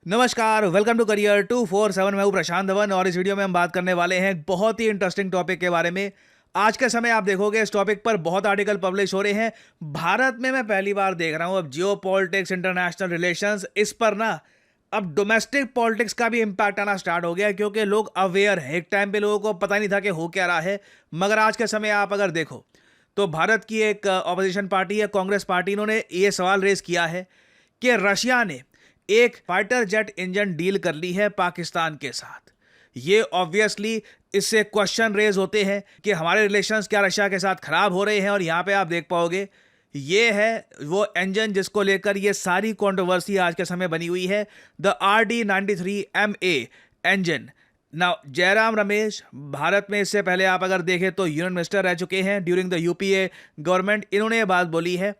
नमस्कार, welcome to career 247। मैं हूं प्रशांत धवन और इस वीडियो में हम बात करने वाले हैं एक बहुत ही इंटरेस्टिंग टॉपिक के बारे में। आज के समय आप देखोगे इस टॉपिक पर बहुत आर्टिकल पब्लिश हो रहे हैं। भारत में मैं पहली बार देख रहा हूं अब जियो पॉलिटिक्स, इंटरनेशनल रिलेशंस, इस पर ना अब डोमेस्टिक पॉलिटिक्स का भी इंपैक्ट आना स्टार्ट हो गया है, क्योंकि लोग अवेयर हैं। एक टाइम पे लोगों को पता नहीं था कि हो क्या रहा है, मगर आज के समय आप अगर देखो तो भारत की एक ऑपोजिशन पार्टी है, कांग्रेस पार्टी, इन्होंने ये सवाल रेज किया है कि रशिया ने एक फाइटर जेट इंजन डील कर ली है पाकिस्तान के साथ। ये ऑब्वियसली इससे क्वेश्चन रेज होते हैं कि हमारे रिलेशंस क्या रशिया के साथ खराब हो रहे हैं। और यहां पे आप देख पाओगे ये है वो इंजन जिसको लेकर ये सारी कंट्रोवर्सी आज के समय बनी हुई है, द RD-93MA इंजन। ना जयराम रमेश भारत में इससे पहले आप अगर देखें तो यूनियन मिनिस्टर रह चुके हैं ड्यूरिंग द यूपीए गवर्नमेंट। इन्होंने ये बात बोली है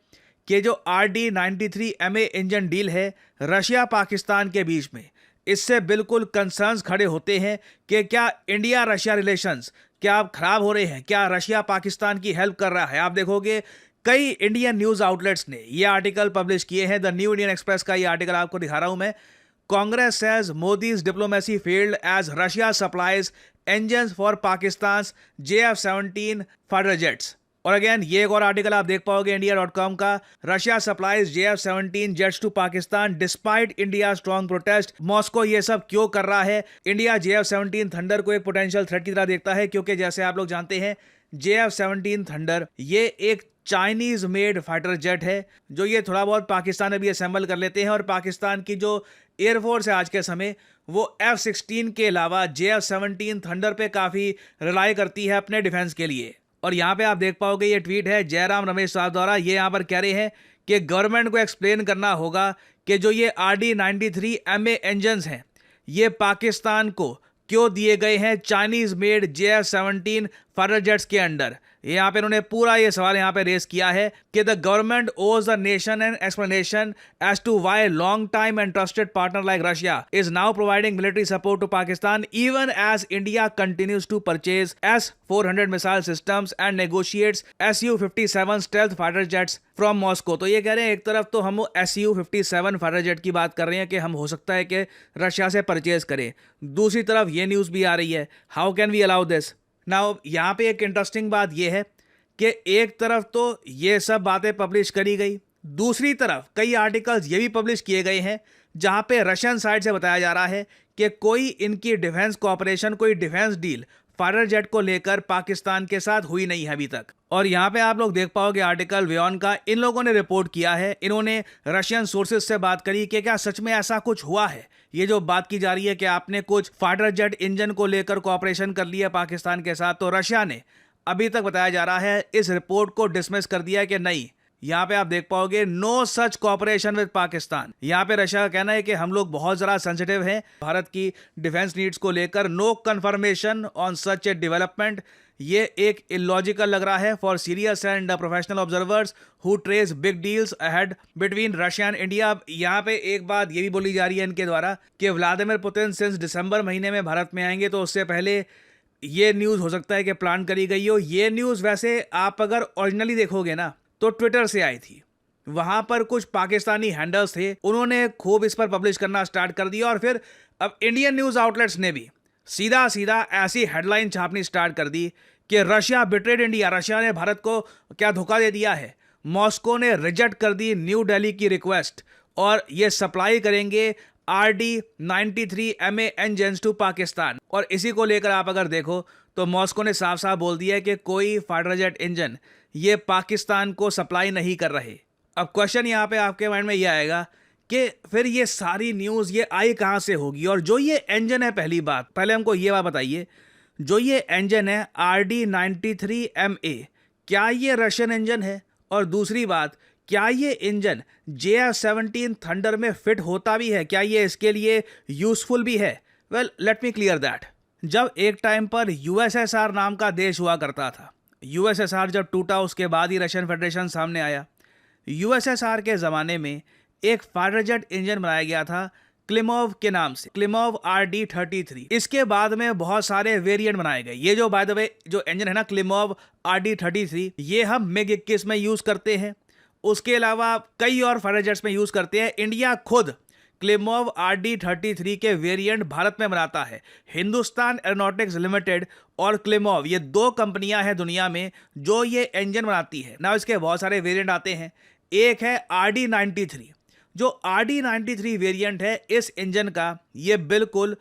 कि जो RD-93MA इंजन डील है रशिया पाकिस्तान के बीच में, इससे बिल्कुल कंसर्न्स खड़े होते हैं कि क्या इंडिया रशिया रिलेशंस क्या अब खराब हो रहे हैं, क्या रशिया पाकिस्तान की हेल्प कर रहा है। आप देखोगे कई इंडियन न्यूज आउटलेट्स ने ये आर्टिकल पब्लिश किए हैं। द न्यू इंडियन एक्सप्रेस का ये आर्टिकल आपको दिखा रहा हूं मैं। Congress says Modi's diplomacy failed as Russia supplies engines for Pakistan JF-17 fighter jets. और अगेन ये एक और आर्टिकल आप देख पाओगे इंडिया.com का, Russia supplies JF-17 jets to Pakistan despite India strong protest. Moscow ये सब क्यों कर रहा है? इंडिया JF-17 थंडर को एक पोटेंशियल थ्रेट की तरह देखता है, क्योंकि जैसे आप लोग जानते हैं JF-17 थंडर ये एक चाइनीज मेड फाइटर जेट है, जो ये थोड़ा बहुत पाकिस्तान में भी असेंबल कर लेते हैं। और पाकिस्तान की जो एयरफोर्स है आज के समय वो F-16 के अलावा JF-17 थंडर पे काफी रिलाई करती है अपने डिफेंस के लिए। और यहाँ पे आप देख पाओगे ये ट्वीट है जयराम रमेश साहब द्वारा। ये यहाँ पर कह रहे हैं कि गवर्नमेंट को एक्सप्लेन करना होगा कि जो ये RD-93MA इंजन्स हैं ये पाकिस्तान को क्यों दिए गए हैं Chinese made JF-17 fighter jets के अंडर। यहाँ पे इन्होंने पूरा ये सवाल यहाँ पे रेस किया है कि the government owes the nation an explanation as to why long time and trusted partner like Russia is now providing military support to Pakistan even as India continues to purchase S-400 missile systems and negotiates Su-57 stealth fighter jets from Moscow. तो ये कह रहे हैं एक तरफ तो हम Su-57 fighter jet की बात कर रहे हैं कि हम हो सकता है कि रशिया से परचेज करें, दूसरी तरफ ये न्यूज भी आ रही है how can we allow this. Now यहाँ पे एक इंटरेस्टिंग बात यह है कि एक तरफ तो ये सब बातें पब्लिश करी गई, दूसरी तरफ कई आर्टिकल्स ये भी पब्लिश किए गए हैं जहां पे रशियन साइड से बताया जा रहा है कि कोई इनकी डिफेंस कोऑपरेशन, कोई डिफेंस डील फाइटर जेट को लेकर पाकिस्तान के साथ हुई नहीं है अभी तक। और यहाँ पे आप लोग देख पाओगे आर्टिकल व्योन का, इन लोगों ने रिपोर्ट किया है, इन्होंने रशियन सोर्सेज से बात करी कि क्या सच में ऐसा कुछ हुआ है। ये जो बात की जा रही है कि आपने कुछ फाइटर जेट इंजन को लेकर कोऑपरेशन कर लिया पाकिस्तान के साथ, तो रशिया ने अभी तक बताया जा रहा है इस रिपोर्ट को डिसमिस कर दिया है कि नहीं, यहाँ पे आप देख पाओगे no such cooperation with Pakistan. यहाँ पे रशिया का कहना है कि हम लोग बहुत जरा सेंसिटिव हैं भारत की डिफेंस नीड्स को लेकर, no confirmation on such a development. ये एक इलॉजिकल लग रहा है for serious and professional observers who trace big deals ahead between Russia and India. यहाँ पे एक बात ये भी बोली जा रही है इनके द्वारा कि व्लादिमीर पुतिन सिंस दिसंबर महीने में भारत में आएंगे, तो उससे पहले ये न्यूज़ हो सकता है कि प्लान करी गई हो। ये न्यूज़ वैसे आप अगर ओरिजिनली देखोगे ना तो ट्विटर से आई थी, वहां पर कुछ पाकिस्तानी हैंडल्स थे, उन्होंने खूब इस पर पब्लिश करना स्टार्ट कर दिया। और फिर अब इंडियन न्यूज आउटलेट्स ने भी सीधा सीधा ऐसी हेडलाइन छापनी स्टार्ट कर दी कि रशिया बिट्रेड इंडिया, रशिया ने भारत को क्या धोखा दे दिया है। मॉस्को ने रिजेक्ट कर दी न्यू दिल्ली की रिक्वेस्ट और ये सप्लाई करेंगे RD-93MA इंजन्स टू पाकिस्तान। और इसी को लेकर आप अगर देखो तो मॉस्को ने साफ साफ बोल दिया है कि कोई फाइटर जेट इंजन ये पाकिस्तान को सप्लाई नहीं कर रहे। अब क्वेश्चन यहाँ पे आपके माइंड में ये आएगा कि फिर ये सारी न्यूज़ ये आई कहाँ से होगी। और जो ये इंजन है, पहली बात, पहले हमको ये बात बताइए, जो ये इंजन है RD-93MA, क्या ये रशियन इंजन है? और दूसरी बात, क्या ये इंजन JF-17 थंडर में फिट होता भी है? क्या ये इसके लिए यूजफुल भी है? Well, let me clear that. जब एक टाइम पर USSR नाम का देश हुआ करता था, USSR जब टूटा उसके बाद ही रशियन फेडरेशन सामने आया। USSR के ज़माने में एक फाइटर जेट इंजन बनाया गया था क्लिमोव के नाम से, क्लिमोव RD-33। इसके बाद में बहुत सारे वेरिएंट बनाए गए। ये जो बाय द वे जो इंजन है ना क्लिमोव RD-33, ये हम MiG-21 में यूज़ करते हैं। उसके अलावा कई और फाइटर जेट्स में यूज़ करते हैं। इंडिया खुद क्लेमोव RD-33 के वेरिएंट भारत में बनाता है। हिंदुस्तान एरोनॉटिक्स लिमिटेड और क्लेमोव, ये दो कंपनियां हैं दुनिया में जो ये इंजन बनाती है ना। इसके बहुत सारे वेरिएंट आते हैं। एक है RD-93। जो RD-93 वेरिएंट है इस इंजन का, ये बिल्कुल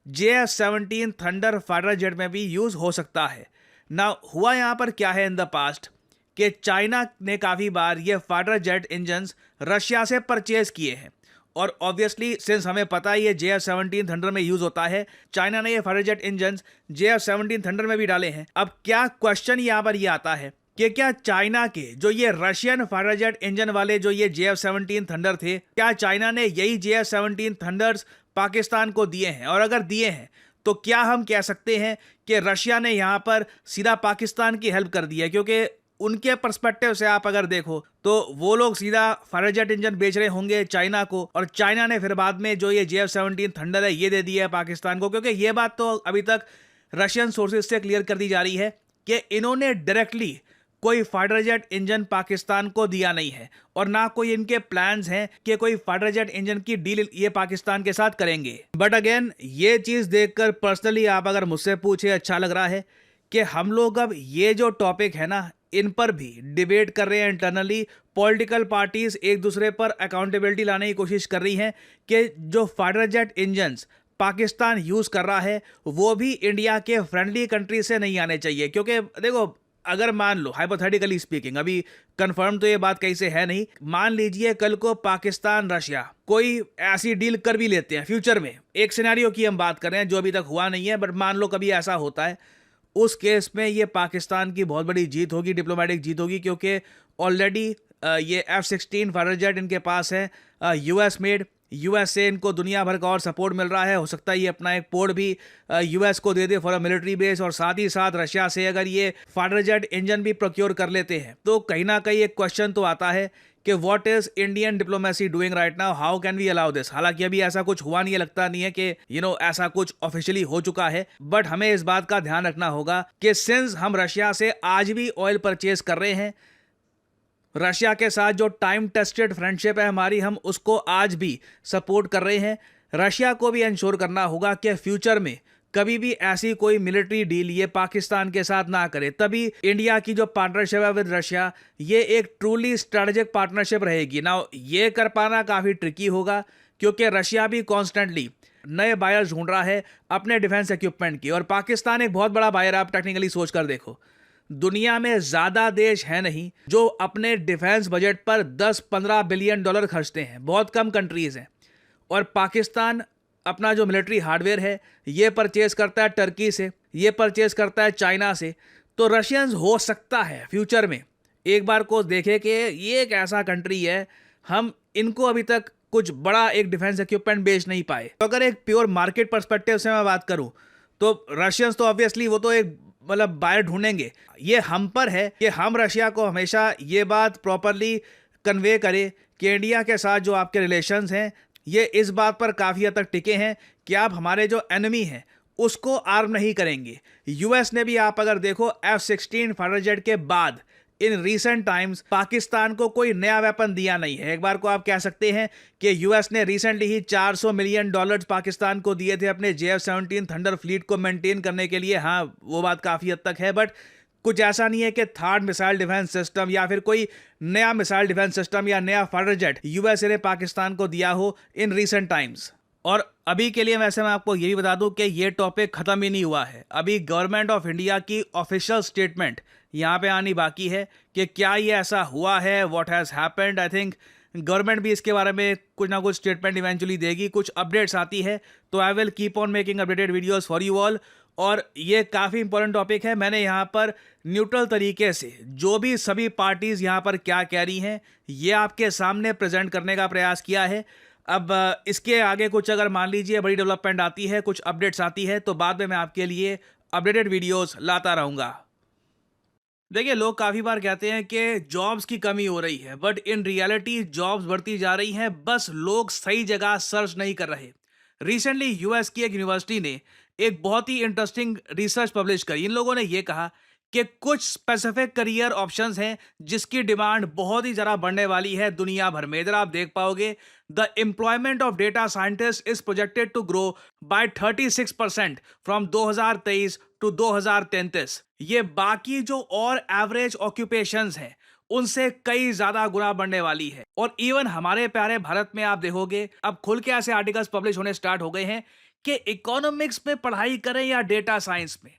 JF-17 थंडर फाइटर जेट में भी यूज हो सकता है ना। हुआ यहाँ पर क्या है इन द पास्ट कि चाइना ने काफ़ी बार ये फाइटर जेट इंजन्स रशिया से परचेज किए हैं, और ऑब्वियसली सिंस हमें पता है ये JF-17 थंडर में यूज होता है, चाइना ने ये fighter jet engines JF-17 thunder में भी डाले हैं। अब क्या क्वेश्चन यहाँ पर ये आता है कि क्या चाइना के जो ये रशियन फाइटर जेट इंजन वाले जो ये JF-17 थंडर थे, क्या चाइना ने यही JF-17 थंडर्स पाकिस्तान को दिए हैं? और अगर दिए हैं तो क्या हम कह सकते हैं कि रशिया ने यहाँ पर सीधा पाकिस्तान की हेल्प कर दी है? क्योंकि उनके पर्सपेक्टिव से आप अगर देखो तो वो लोग सीधा फाइटर जेट इंजन बेच रहे होंगे चाइना को, और चाइना ने फिर बाद में जो ये JF-17 थंडर है ये दे दिया है पाकिस्तान को। क्योंकि ये बात तो अभी तक रशियन सोर्सेज से क्लियर कर दी जा रही है कि इन्होंने डायरेक्टली कोई फाइटर जेट इंजन पाकिस्तान को दिया नहीं है, और ना कोई इनके प्लान्स हैं कि कोई फाइटर जेट इंजन की डील ये पाकिस्तान के साथ करेंगे। बट अगेन ये चीज़ देखकर पर्सनली आप अगर मुझसे पूछे, अच्छा लग रहा है कि हम लोग अब ये जो टॉपिक है ना इन पर भी डिबेट कर रहे हैं इंटरनली। पॉलिटिकल पार्टीज एक दूसरे पर अकाउंटेबिलिटी लाने की कोशिश कर रही हैं कि जो fighter jet engines Pakistan use कर रहा है वो भी इंडिया के फ्रेंडली कंट्री से नहीं आने चाहिए। क्योंकि देखो, अगर मान लो हाइपोथेटिकली स्पीकिंग, अभी कंफर्म तो ये बात कहीं से है नहीं, मान लीजिए कल को पाकिस्तान रशिया कोई ऐसी डील कर भी लेते हैं फ्यूचर में, एक सिनेरियो की हम बात कर रहे हैं जो अभी तक हुआ नहीं है, बट मान लो कभी ऐसा होता है, उस केस में ये पाकिस्तान की बहुत बड़ी जीत होगी, डिप्लोमेटिक जीत होगी। क्योंकि ऑलरेडी ये F-16 फाइटर जेट इनके पास है, US मेड, US से इनको दुनिया भर का और सपोर्ट मिल रहा है। हो सकता है ये अपना एक पोर्ट भी US को दे दे फॉर अ मिलिट्री बेस, और साथ ही साथ रशिया से अगर ये फाइटर जेट इंजन भी प्रोक्योर कर लेते हैं तो कहीं ना कहीं एक क्वेश्चन तो आता है कि what is Indian diplomacy doing right now, how can we allow this. हालांकि अभी ऐसा कुछ हुआ नहीं है, लगता नहीं है कि ऐसा कुछ ऑफिशियली हो चुका है, बट हमें इस बात का ध्यान रखना होगा कि सिंस हम रशिया से आज भी ऑयल परचेज कर रहे हैं, रशिया के साथ जो टाइम टेस्टेड फ्रेंडशिप है हमारी, हम उसको आज भी सपोर्ट कर रहे हैं। रशिया को भी इंश्योर करना होगा कि फ्यूचर में कभी भी ऐसी कोई मिलिट्री डील ये पाकिस्तान के साथ ना करे। तभी इंडिया की जो पार्टनरशिप है विद रशिया, ये एक ट्रूली स्ट्रेटेजिक पार्टनरशिप रहेगी ना। ये कर पाना काफ़ी ट्रिकी होगा क्योंकि रशिया भी कॉन्स्टेंटली नए बायर्स ढूंढ रहा है अपने डिफेंस इक्विपमेंट की, और पाकिस्तान एक बहुत बड़ा बायर। आप टेक्निकली सोच कर देखो, दुनिया में ज़्यादा देश है नहीं जो अपने डिफेंस बजट पर 10-15 बिलियन डॉलर खर्चते हैं, बहुत कम कंट्रीज़ हैं। और पाकिस्तान अपना जो मिलिट्री हार्डवेयर है ये परचेज करता है टर्की से, ये परचेज करता है चाइना से। तो रशियंस हो सकता है फ्यूचर में एक बार को देखे कि ये एक ऐसा कंट्री है, हम इनको अभी तक कुछ बड़ा एक डिफेंस इक्विपमेंट बेच नहीं पाए। तो अगर एक प्योर मार्केट पर्सपेक्टिव से मैं बात करूं तो रशियंस तो ऑब्वियसली वो तो एक बायर ढूंढेंगे। ये हम पर है कि हम रशिया को हमेशा ये बात प्रॉपरली कन्वे करें कि इंडिया के साथ जो आपके रिलेशंस हैं ये इस बात पर काफ़ी हद तक टिके हैं कि आप हमारे जो एनिमी हैं उसको आर्म नहीं करेंगे। यूएस ने भी आप अगर देखो F-16 फाइटर जेट के बाद इन रीसेंट टाइम्स पाकिस्तान को कोई नया वेपन दिया नहीं है। एक बार को आप कह सकते हैं कि यूएस ने रिसेंटली ही $400 मिलियन पाकिस्तान को दिए थे अपने JF-17 थंडर फ्लीट को मेंटेन करने के लिए। हाँ, वो बात काफ़ी हद तक है, बट कुछ ऐसा नहीं है कि थर्ड मिसाइल डिफेंस सिस्टम या फिर कोई नया मिसाइल डिफेंस सिस्टम या नया फाइटर जेट यूएसए ने पाकिस्तान को दिया हो इन रीसेंट टाइम्स। और अभी के लिए वैसे मैं आपको ये भी बता दूं कि ये टॉपिक ख़त्म ही नहीं हुआ है। अभी गवर्नमेंट ऑफ इंडिया की ऑफिशियल स्टेटमेंट यहाँ पे आनी बाकी है कि क्या ये ऐसा हुआ है, what has happened. I think government भी इसके बारे में कुछ ना कुछ स्टेटमेंट इवेंचुअली देगी। कुछ अपडेट्स आती है तो I will keep on making updated videos for you all. और ये काफ़ी इंपॉर्टेंट टॉपिक है। मैंने यहाँ पर न्यूट्रल तरीके से जो भी सभी पार्टीज़ यहाँ पर क्या कह रही हैं ये आपके सामने प्रेजेंट करने का प्रयास किया है। अब इसके आगे कुछ अगर मान लीजिए बड़ी डेवलपमेंट आती है, कुछ अपडेट्स आती है, तो बाद में मैं आपके लिए अपडेटेड वीडियोस लाता रहूँगा। देखिए, लोग काफ़ी बार कहते हैं कि जॉब्स की कमी हो रही है, बट इन रियलिटी जॉब्स बढ़ती जा रही हैं, बस लोग सही जगह सर्च नहीं कर रहे। रिसेंटली यूएस की एक यूनिवर्सिटी ने एक बहुत ही इंटरेस्टिंग रिसर्च पब्लिश करी। इन लोगों ने ये कहा कि कुछ स्पेसिफिक करियर ऑप्शंस हैं जिसकी डिमांड बहुत ही ज़्यादा बढ़ने वाली है दुनिया भर में। इधर आप देख पाओगे the employment of data scientist is projected to grow by 36% from 2023 to 2033। ये बाकी जो और एवरेज ऑक्यूपेशंस हैं उनसे कई ज्यादा गुना बढ़ने वाली है। और इवन हमारे प्यारे भारत में आप देखोगे अब खुल के ऐसे आर्टिकल्स पब्लिश होने स्टार्ट हो गए हैं कि इकोनॉमिक्स में पढ़ाई करें या डेटा साइंस में।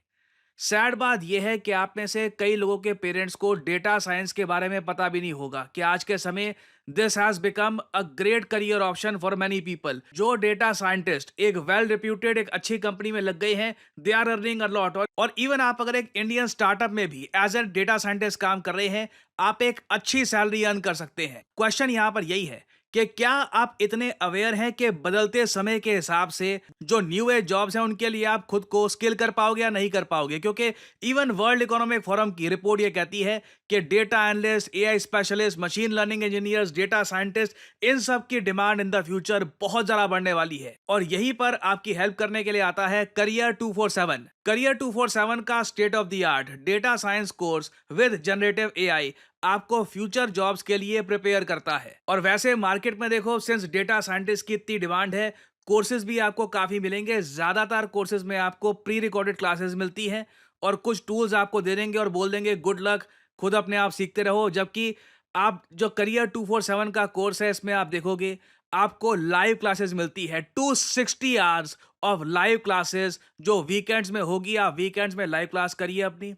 सैड बात यह है कि आप में से कई लोगों के पेरेंट्स को डेटा साइंस के बारे में पता भी नहीं होगा कि आज के समय this has become a great career option for many people. जो डेटा साइंटिस्ट एक वेल रिप्यूटेड एक अच्छी कंपनी में लग गए हैं, they are earning a lot. और इवन आप अगर एक इंडियन स्टार्टअप में भी एज ए डेटा साइंटिस्ट काम कर रहे हैं, आप एक अच्छी सैलरी अर्न कर सकते हैं। क्वेश्चन यहां पर यही है कि क्या आप इतने अवेयर हैं कि बदलते समय के हिसाब से जो न्यू एज जॉब्स हैं उनके लिए आप खुद को स्किल कर पाओगे या नहीं कर पाओगे? क्योंकि इवन वर्ल्ड इकोनॉमिक फोरम की रिपोर्ट ये कहती है कि data analyst, AI specialist, machine learning engineers, data scientist, इन सब की डिमांड इन द फ्यूचर बहुत ज्यादा बढ़ने वाली है। और यहीं पर आपकी हेल्प करने के लिए आता है करियर 247। करियर 247 का state of the art data science course with generative AI आपको फ्यूचर जॉब्स के लिए प्रिपेयर करता है। और वैसे मार्केट में देखो, सिंस डेटा साइंटिस्ट की इतनी डिमांड है, कोर्सेज भी आपको काफी मिलेंगे। ज्यादातर कोर्सेज में आपको प्री रिकॉर्डेड क्लासेस मिलती हैं और कुछ टूल्स आपको दे देंगे और बोल देंगे गुड लक, खुद अपने आप सीखते रहो। जबकि आप जो करियर 247 का कोर्स है, इसमें आप देखोगे आपको लाइव क्लासेस मिलती है, 260 आवर्स ऑफ लाइव क्लासेस जो वीकेंड्स में होगी। आप वीकेंड्स में लाइव क्लास करिए अपनी,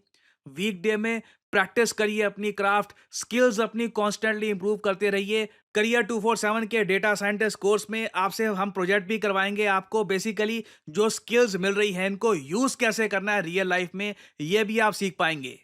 वीकडे में प्रैक्टिस करिए अपनी क्राफ्ट स्किल्स, अपनी कॉन्स्टेंटली इंप्रूव करते रहिए। करियर 247 के डेटा साइंटिस्ट कोर्स में आपसे हम प्रोजेक्ट भी करवाएंगे। आपको बेसिकली जो स्किल्स मिल रही हैं इनको यूज कैसे करना है रियल लाइफ में, ये भी आप सीख पाएंगे।